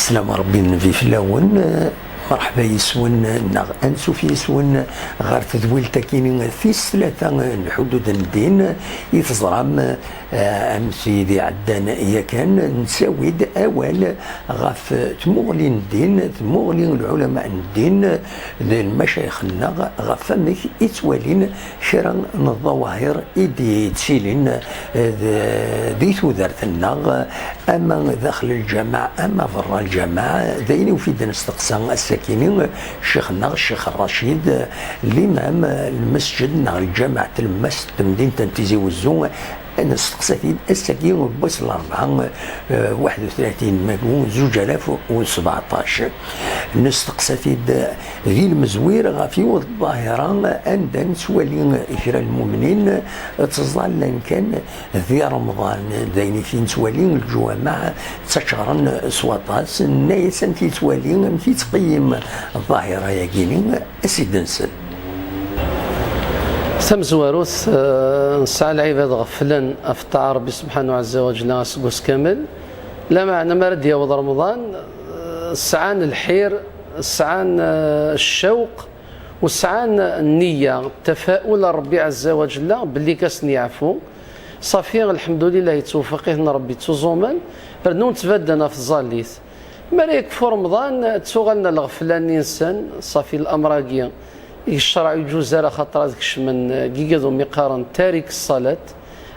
السلام ربي النبي في اللون. مرحبا يسون انسو في يسون غير تدويل تاكيني في ثلاثه الحدود الدين يتزرم ام سيدي عدان يا كان نساويد اول غاف تمغلين الدين تمغلين العلماء الدين المشايخنا غاف فمك يتوالين شرا الظواهر ايدي تسيلين دي ثوذرتنا اما داخل الجامع اما برا الجامع دايني وفيد نستقصى الساكنين شيخنا الشيخ الرشيد الامام المسجد نهار الجامع تلمس تمدينة تنتيزي وزون نستقصى الساكين بس الأربعة 31 مليون 2017 نستقصى ذي المزوير غافي والظاهرة عندنا نسوالين إكرا المؤمنين تظل لان كان ذي رمضان دايني في نسوالين الجوامع تشغرن سواطاس الناس انتي تسوالين انتي تقيم الظاهرة ياكيني أسيد نسل سمزواروث نسعى العباد غفلا أفتع ربي سبحانه عز وجل أسقوس كامل لا معنى ما رد يوض رمضان سعان الحير سعان الشوق وسعان النية التفاؤل ربي عز وجل باللي كاسني يعفو صافي الحمد لله يتوفقيه ربي تزوما برنون تفدنا في الظاليث ما يكفو رمضان تسوغلنا الغفلان الانسان صافي الامراقيه الشرع يجوز على خاطر هذاك من كيكادو مقارن تارك الصلاه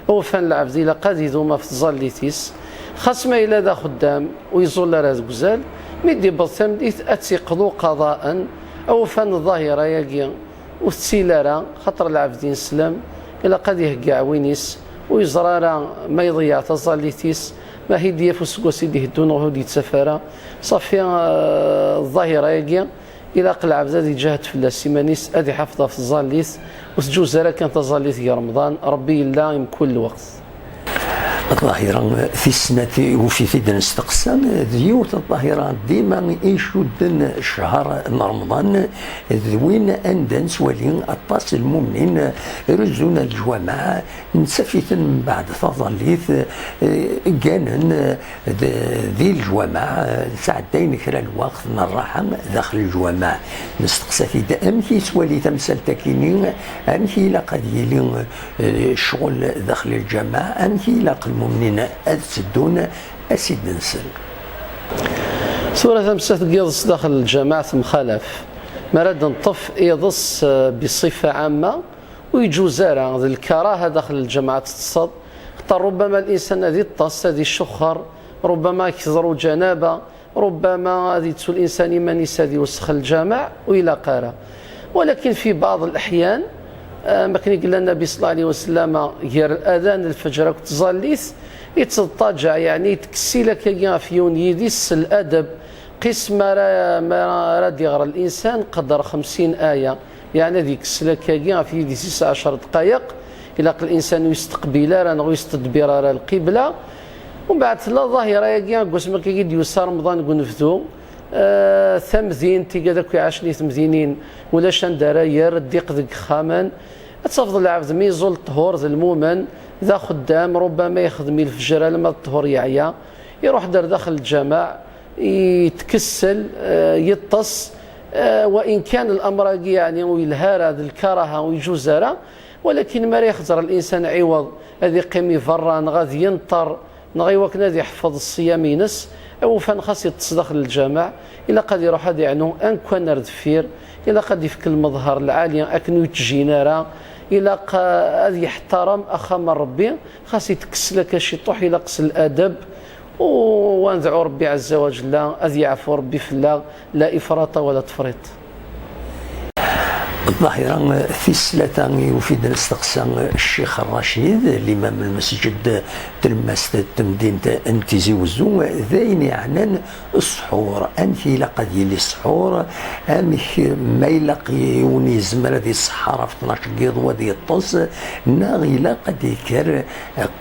او فان العبد الا قاد يذوما في الظاليثيس خاص ما الى ذا خدام ويزول راه غزال ميدي بالثمديث اتيقظوا قضاء او فان الظاهره ياكيا وتسيلارا خاطر العبد يسلم الا قاد يهكع وينيس ويزرارا ما يضيع تظاليثيس ما هي ديا فسكو سيدي هدون وهودي تسافرا صافي الظاهره ياكيا الى قلع عبد جاهد في السيمانيس ادي حافظه في الظاليث وسجوز راه كانت الظاليث يا رمضان ربي لا كل الوقت الظاهرة في السنة وفي فيد نستقسم ذيوت الظاهرة ديما يشدن شهر رمضان ذوين أندن سوالين الطاس المؤمنين يرزون الجوامع نسفيثن من بعد فظليث كانن ذي الجوامع ساعتين كرا الوقت نراحة داخل الجوامع نستقسى في أمكي سوالي تمثال تاكينين أمكي لقد يلين شغل داخل الجامع أمكي لقد المؤمنين أتسدون أسيد نسل سورة تمسات قيضس داخل الجماعة مخالف مراد نطف يضص بصفة عامة ويجوز ذا الكراهة داخل الجماعة تتصد ربما الإنسان هذه الطاس هذه الشخر ربما يكثر جنابة ربما هذه تسول الإنسان يمانيس هذه وسخ الجامع وإلى قارة ولكن في بعض الأحيان ما كان يقول النبي صلى الله عليه وسلم غير الاذان الفجر كتزاليث يتضطجع يعني تكسي لك في يون يديس الادب قسم ما راد يغرى الانسان قدر 50 ايه يعني ذيك السلك في يدي 16 دقائق الى الانسان يستقبل راه ويستدبر القبله ومن بعد لا ظاهره يا قسم كيد يسار رمضان قنفذو ثمذين تيقا داك عاشني ثمذينين ولا شان دراير ديق ذك خامان تصفض العبد ميزول الطهور ذا المؤمن ذا خدام ربما يخدم الفجر لما الطهور يعيا يروح داخل الجماع يتكسل يطس وان كان الامر يعني ويلهار هذا الكراهه ويجوزها ولكن ما يخزر الانسان عوض هذه قيمي فران غادي ينطر نغيوك نادي يحفظ الصيام ينس او فان خاص يتصدق للجامع الا قد يروح هذا يعني ان كان ردفير الا قد يفك المظهر العالي اكنو يتجينارا الا قد يحترم اخا من ربي خاص يتكسلك شي طوح الى قص الادب وندعو ربي عز وجل اذ يعفو ربي في الله لا افراط ولا تفريط. الظاهرة في السلطة وفي نستقسم الشيخ الرشيد الإمام المسجد تلمست تمدينة انتزي وزو ذاين يعني السحور أنتي لقد يلي السحور أمك ما يلاقي ونيزم ذي الصحارى في 12 قيض وذي الطص ناغي لقد يكر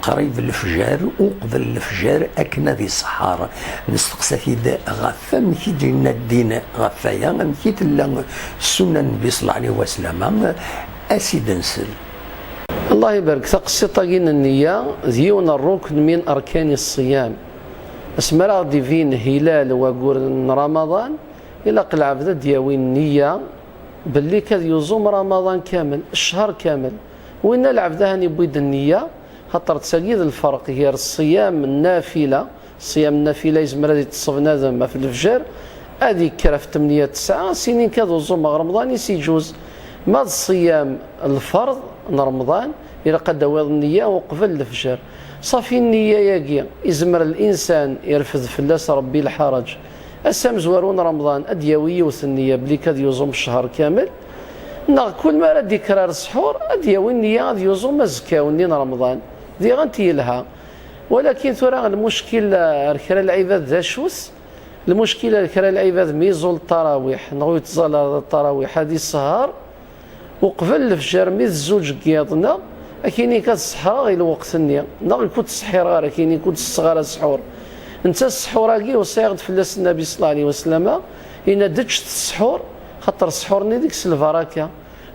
قريب الفجار وقبل الفجار أكنا ذي الصحارى نستقسى في غفا مكي جينا الدين غفايا مكي تلا السنة النبي صلى الله عليه وسلم أسيد نسل الله يبارك تقصي طاقين النية ديون الركن من أركان الصيام اسمرا غادي فين هلال وقور رمضان إلا قل عبد دياوي النية باللي كاد يزوم رمضان كامل الشهر كامل، وإن العبد هاني بويد النية خاطر تساقيد الفرق هي الصيام النافلة. الصيام النافلة يزمر هذه تصف نادم في الفجر هذه كرا في 8 9 سنين كادو زوم رمضان يسيجوز. ما الصيام الفرض رمضان إلا قد ويض النية وقبل الفجر صافي النية ياقي يزمر الإنسان يرفض فلاس ربي الحرج أسام زوارون رمضان أدياوي وثنية بلي كاد يوزم الشهر كامل كل ما راه يكرار السحور أدياوي النية غادي يوزم مزكا ونين رمضان ذي غنتي لها. ولكن ترى المشكل الكرا العباد ذا شوس المشكلة الكرا العباد ميزول التراويح نغوي تزال التراويح هذه السهر وقبل الفجر ميز الزوج قياضنا كاينين كتصحى غير الوقت النية نغي كنت السحير غير كاينين كنت الصغار السحور انت السحوراكي وصيغد فلاس النبي صلى الله عليه وسلم إن دتش السحور خاطر السحورني ديك البركه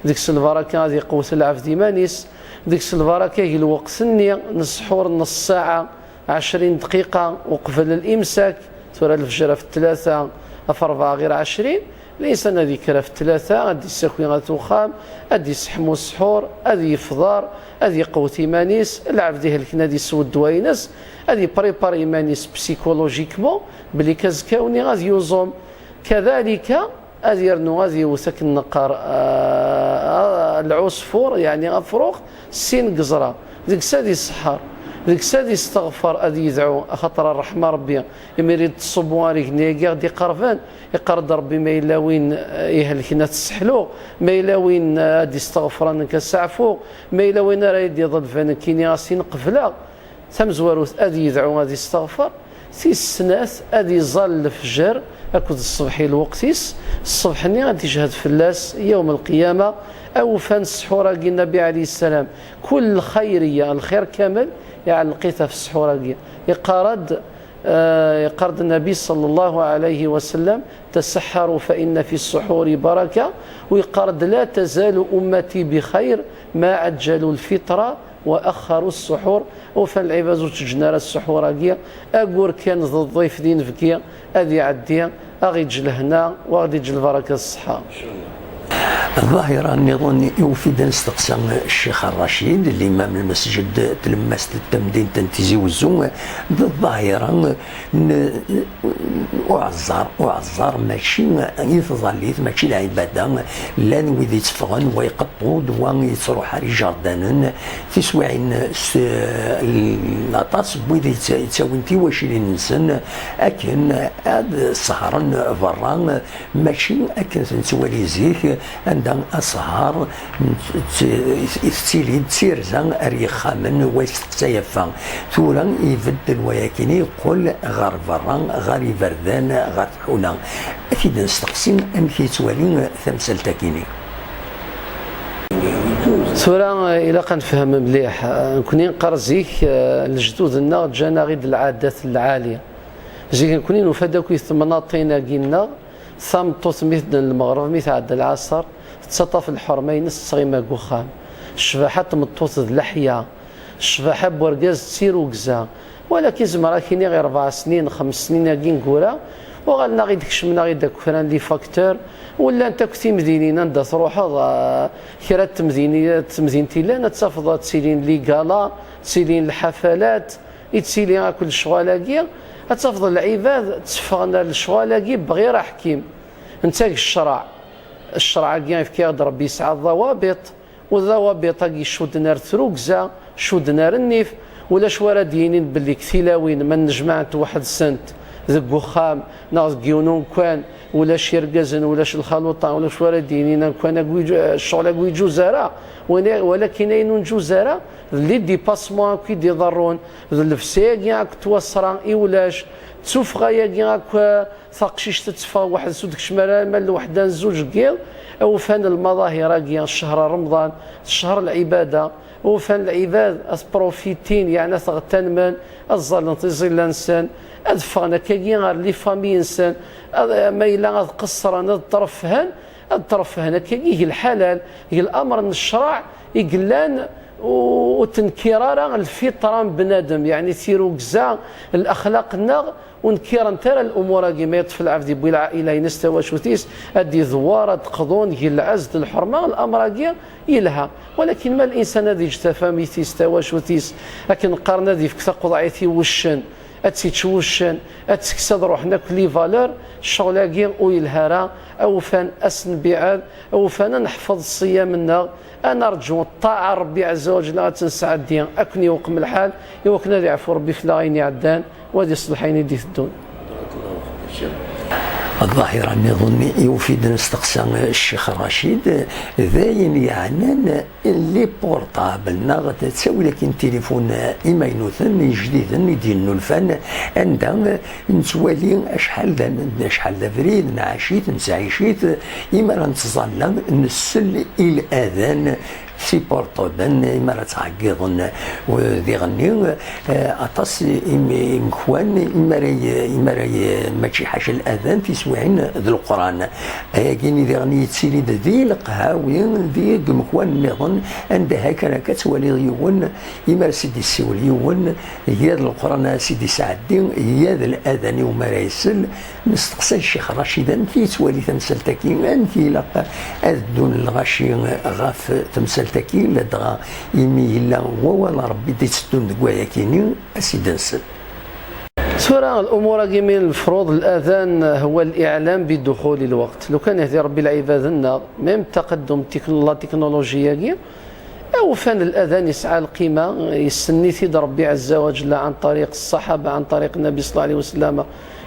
ديك البركه هذه قوه العبد مانيس ديك البركه هي الوقت النية السحور نص ساعه 20 دقيقه وقبل الامساك ترى الفجر في 3 في 4 غير 20 الانسان هذه كرا في 3 غادي يساكوي غاتوخام غادي يسحمو السحور غادي يفطر غادي يقوت ايمانيس العبد يهلك غادي يسود دوينس غادي بريبار ايمانيس بسيكولوجيكمون بلي كازكاوني غادي يوزوم كذلك غادي يرنو غادي يوثك النقار العصفور يعني افروخ سين قزره ديك سادي السحر ديك سادي استغفر غادي يدعو خاطر الرحمه ربي يمريد الصبواري كنيكي غادي قرفان يقرض ربي ما إلا وين يهلكنا تسحلو ما إلا وين غادي يستغفرنا كسعفو ما إلا وين راه يدي يضل فانا كيني غاسين قفله ثم زواروث غادي يدعو غادي يستغفر في السناث غادي يظل الفجر اكد الصبحي الوقتيس الصبحني غادي يجهد فلاس يوم القيامه او فان السحوره النبي عليه السلام كل خيريه الخير كامل يعني لقيتها في السحوره يقارد النبي صلى الله عليه وسلم تسحروا فإن في السحور بركة ويقارد لا تزال أمتي بخير ما عجلوا الفطرة وأخروا السحور وفان العباد تجنار السحور أقول كان ضد الضيف دين فكيا أذي عديا أغي جل هنا وغادي جل بركة الصحة الظاهرة نظن يوفي نستقسم الشيخ الرشيد الإمام المسجد تلمست التمدين تنتزي والزوم الظاهرة أعذر ماشي يتظليت ماشي العبادة لا نويذ يتفغن ويقطود ويصرو حري جردانا في سواعين الأطاس بويذ يتساوينتي واش الإنسان أكن سهرا برا ماشي أكن تنسوالي زيك عندها أسهار تسيلي تسيرزا أريخامن ويستسيفا ثورا يبدل وياكيني يقول غار برا غار يبردان غار حونا أكيد نستقسم أمكي توالين ثمثال تاكيني ثورا إلا كنفهم مليح كوني نقرا زيك لجدودنا جانا غير العادات العالية زيك كوني نفداكو ثمناطينا كينا ثمطوث مثل المغرب مثل عاد العصر تسطى في الحرمين الصغيمة قخام الشباحة تمطوث اللحية الشباحة بورقاز تسير وكزا ولكن زمرا كيني غير 4 سنين 5 سنين كين كورا وغالنا غير دكشمنا غير داك فران لي فاكتور ولا انت كنتي مدينين انت تروح كرا تمدينتي لا تفضل تسيلين لي كالا تسيلين الحفلات يتسيلين كل شغالاكيا تفضل العباد تفغنا الشغالاكي بغير حكيم انت الشرع كاع في كياد ربي يسعى الضوابط والضوابط يشود نار ثروكزا شود نار النيف ولا شوارا دينين باللي كثيلاوين من نجمعت واحد سنت ذك وخام ناغ كيونون كان ولا شيركازن ولا الخلوطه ولا شوارا دينين كان الشغل كوي جوزارا ولكن اين جوزارا اللي ديباسمون كي يضرون الفساق كاع توصرا ايولاش تشوف غايا كاع ثقشيش تتفا واحد سودك شمال مال وحده زوج كيل او فان المظاهر كاع شهر رمضان شهر العباده وفان العباد اسبروفيتين يعني ثغتان من الظل تزيل انسان ادفعنا كاع لي فامي انسان ما الا قصرنا الطرف هنا كاع الحلال هي الامر من الشرع يقلان وتنكير الفطره بنادم يعني تيرو كزا الاخلاقنا ونكير ترى الامور كيما يطفل عبد بوي العائله ينستوى شوتيس ادي ذواره تقضون هي العز الحرمه الامر يلها ولكن ما الانسان الذي اجتفى ميتي استوى شوتيس لكن قارنا ذي فكتا قضعيتي وشن اتسيتشوشن اتسكسد روحنا كل فالور الشغلاكي ويلهرا او فان اسن بعاد او فان نحفظ الصيام انا ارجو الطاعه ربي عز وجل لا تنسعد ديان اكني وقم الحال يوكنا يعفو ربي في لاغين يعدان وهذه الصلحين يدي الدون. الظاهرة نظن يفيد نستقسى الشيخ رشيد ذاين يعنان لي بورطابل ناغ تساوي لكن تليفون إيماينوثن جديدا يدينو الفن عندها نتوالي شحال ذا فريد نعاشيت نسعيشيت إما نتظل نسل الأذان سي بورطوبان إما راه تعقيضن وذي غني أطاس إمكوان إما راهي ماشي حاجة الأذان في سوعين ذو القرآن كاين ذي غني تسيري ذي القهاوي ذي مكوان نظن عندها كان كتولي يون إما سيدي السيول يون هي ذو القرآن سيدي سعدي هي ذا الأذان وما رايسل نستقصى الشيخ رشيد أنت تولي تمثلتكي أنت لقى أذن الغشي غاف تمثل تكيل لدغا يمي لا ولا ربي تستون دكوايا كيني اسيد نسل. سورة الأمور من الفروض الأذان هو الإعلام بدخول الوقت. لو كان يهدي ربي العباد لنا ميم تقدم التكنولوجيا أو فان الأذان يسعى القيمة يسني ثيد ربي عز وجل عن طريق الصحابة عن طريق النبي صلى الله عليه وسلم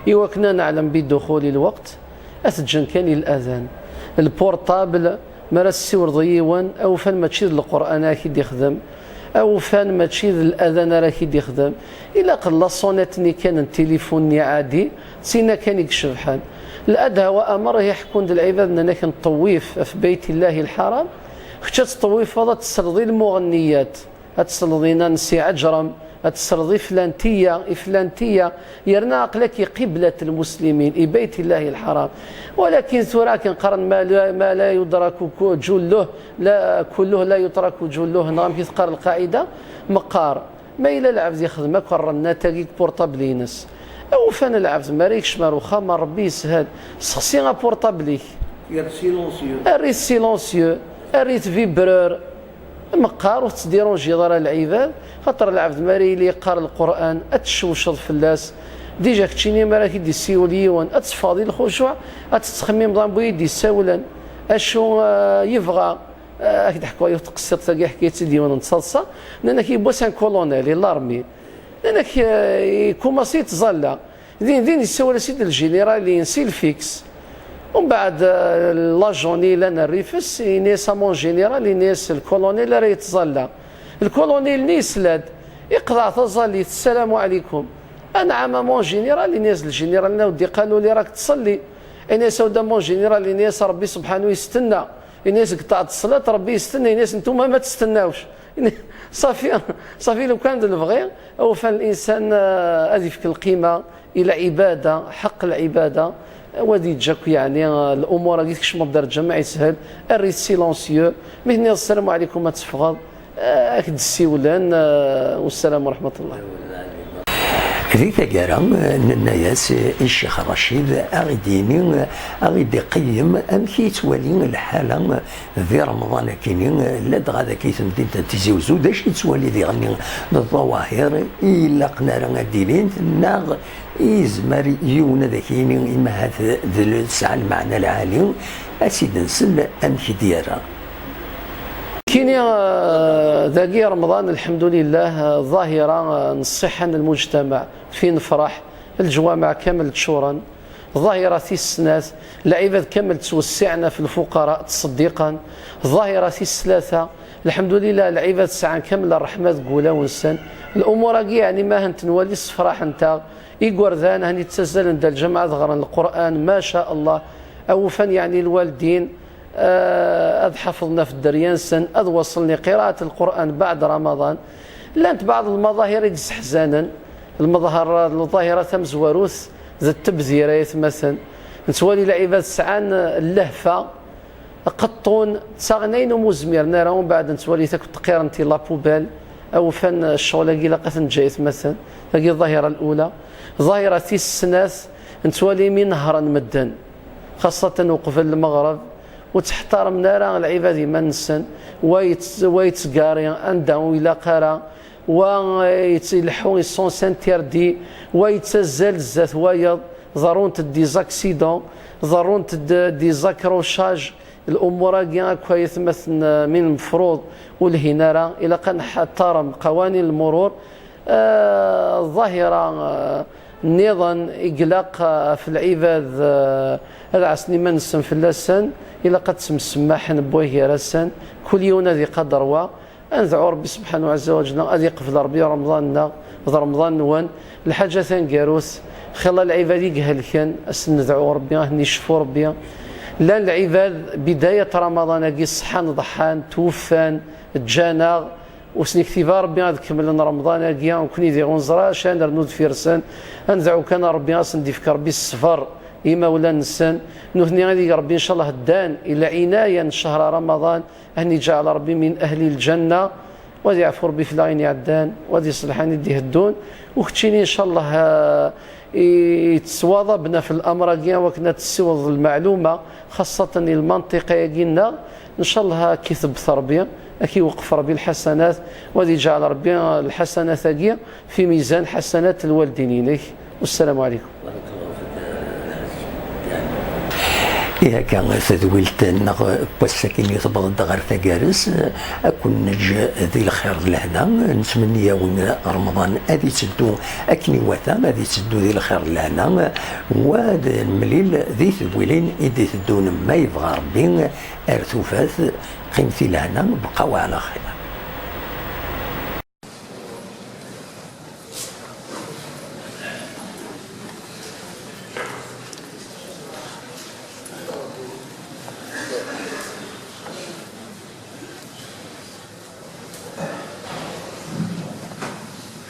يوكنا نعلم بدخول الوقت أتجن كان الأذان البورتابل مرسي ورضيوان او فان ما تشيد القران راكي يخدم او فان ما تشيد الاذان راكي يخدم الا قل صونتني كان التليفون عادي سينا كان يكشف حال الادهى وامر يحكون العباد اننا كنطويف في بيت الله الحرام خشات الطويف هذا تسرضي المغنيات تسرضينا نسي عجرم تسرضي فلانتيه يرنا عقلك قبلة المسلمين بيت الله الحرام ولكن ثورة قرن ما لا يدرك جله لا كله لا يترك جله نعم كي تقار القاعدة مقار ما إلى العبد يخدم قرنا تاكيك بورطابلينس أو فان العبد ماريكش ماروخا ما ربي يسهل سخسينا بورطابليك الريت سيلونسيو الريت فيبرور مقار وتديرونجي ضرا العباد خاطر العبد ماري اللي يقرا القران اتشوشض في اللاس ديجا كتشيني مالك يدي السيوليون اتفاضي الخشوع اتتخمم ضام بويدي ساولا اشو يبغى اكيد حكوا تقصر تلقى حكايه ديوان نتصلصه لان كيبوا سان كولونيل لارمي لان كوماسي تزلا دين يساولا سيد الجينيرال اللي ينسي الفيكس ومن بعد لاجوني لنا الريفس ينيس مون جينيرال ينيس الكولونيل راه يتزلى الكولونيل نيسلاد يقضى تزلي السلام عليكم انا عام مون جينيرال ينيس الجينيرال نودي قالوا لي راك تصلي ينيس ودا مون جينيرال ينيس ربي سبحانه يستنى ينيس قطع الصلاه ربي يستنى ينيس انتم ما تستناوش صافي لو كان نبغي او فان الانسان هذه في القيمه الى عباده حق العباده ودي جاك يعني الامور هذيك كش مقدر تجمع يسهل الريت سيلونسيو مهني السلام عليكم ما تفقد اكد السيولان والسلام ورحمه الله. ذي تقرا الناس الشيخ رشيد اغيديني اغيدي قيم ام كي تولي الحاله في رمضان كاينين لا غادا كيتمدين تزوزو داش يتولي ذي غني الظواهر الا قنا راه ديرين ناغ إزمر يونا ذاكيني إما هذا الساعة المعنى العالي أسيد نسل أمشي ديارها كيني ذاكي رمضان الحمد لله ظاهرة نصحا المجتمع في نفرح الجوامع كامل تشورا ظاهرة في السنات العباد كامل توسعنا في الفقراء تصديقا ظاهرة في الثلاثة الحمد لله العباد ساعة كامل الرحمة تقولها ونسان الأمور يعني ما هنت نولي الصفراح نتا يقول ذان هني تسجل عند الجماعة غران القرآن ما شاء الله أوفا يعني الوالدين أذ حفظنا في الدريان سن أذ وصلني قراءة القرآن بعد رمضان لانت بعض المظاهر يجس حزانا الظاهرة تمز وروث ذا التبذيرات مثلا نتوالي العباد سعان اللهفة قطون تاغنين ومزمير نراهم بعد نتولي تاك تقير انت لا بوبال او فن الشغل كي لقات جايت مثلا هذه الظاهره الاولى. ظاهره السناث نتولي من نهرا مدن خاصه وقف المغرب وتحترم نارا العباد ما نسن ويتقاري عندهم الى قرا ويتلحون سون سانتيردي ويتزال الزات ويض ضرورة ديزاكسيدون ضرورة ديزاكروشاج الامور كاع كويس مثلا من المفروض والهناره الى كان نحترم قوانين المرور. الظاهره النظام اقلاق في العباد هذا عسني ما نسم في اللسان الى قد تسمح بويه رسان كل يوم ذي قدر انذعوا ربي سبحانه عز وجل هذه قفل ربي رمضان رمضان نوان الحاجه ثانكاروس خلال العباد يقهل كان ندعوا ربي نشفوا ربي لا العباد بدايه رمضان كي صحان ضحان توفان جانا وسني كتيبا ربي غاد كمل رمضان كيا وكني دي غنزرا شان رنود فيرسان انذعوا كان ربي اصلا ديفكر بالصفر إما ولا نسان نثني غادي ربي إن شاء الله هدان إلى عناية شهر رمضان أني جعل ربي من أهل الجنة وذي يعفو ربي في العين عدان وذي يصلحان يدي هدون وختشيني إن شاء الله يتسواضى بنا في الأمر كيا وكنا تسوض المعلومة خاصة المنطقة قلنا إن شاء الله كيثب ربي أكي وقف ربي الحسنات وذي جعل ربي الحسنات في ميزان حسنات الوالدين إليك. والسلام عليكم. إذا كان تذويلت والسكين يتبض غير تجارس أكون نج ذي الخير لهنا نتمنى وين رمضان أدي تدو أكني وثام أدي تدو ذي الخير لهنا وهذا المليل ذي تذويلين إدي تدون ما يبغى ربي أرثوفات قيمتي لهنا بقوا على خير.